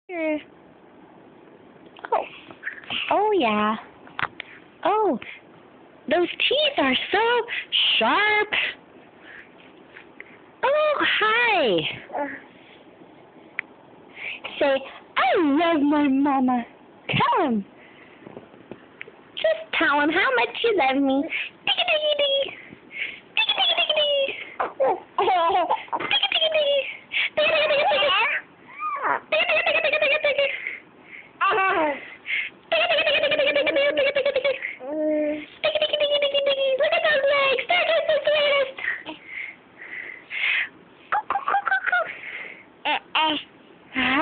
Here. Oh. Oh, yeah. Oh, those teeth are so sharp. Oh, hi. Say, I love my mama. Tell him. Just tell him how much you love me. Diggy, diggy, diggy. Diggy, diggy, diggy, diggy. Diggy, diggy, diggy. Diggy, diggy, diggy, diggy. Diggy, diggy, diggy, diggy, diggy, diggy. Diggy, diggy, diggy, diggy, diggy, diggy, diggy, diggy, diggy. Diggy, diggy, diggy, diggy, diggy. Look at those legs. They're just the sweetest. Hi.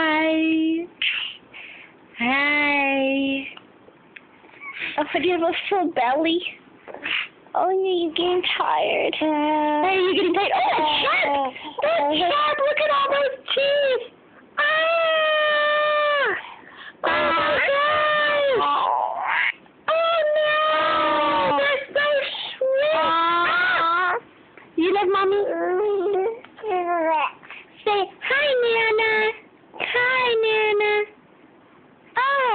Hi. Oh, do you have a full belly? Oh, you're getting tired. Hey, you're getting tired. Oh, that's sharp. That's sharp. Look at all those teeth. Ah! Oh, my gosh. Oh, no. They're so sweet. Ah! You love Mommy? Say, hi, Nana. Hi, Nana. Oh,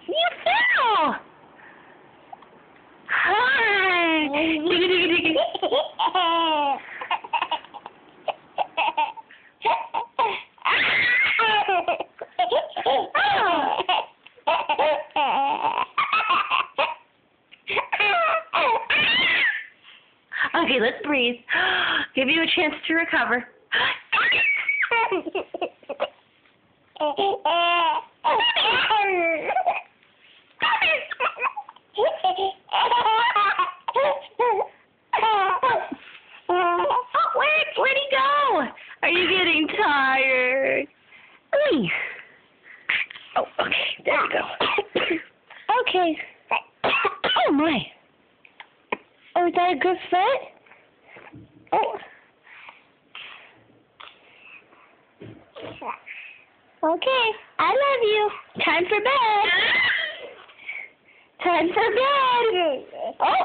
you fell. Hi. Diggy, diggy, diggy. Okay, let's breathe. Give you a chance to recover. Where'd he go? Are you getting tired? Oy. Oh, okay. There we go. Okay. Oh, my. Oh, is that a good fit? Oh. Okay. I love you. Time for bed. Time for bed. Oh,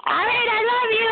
all right. I love you.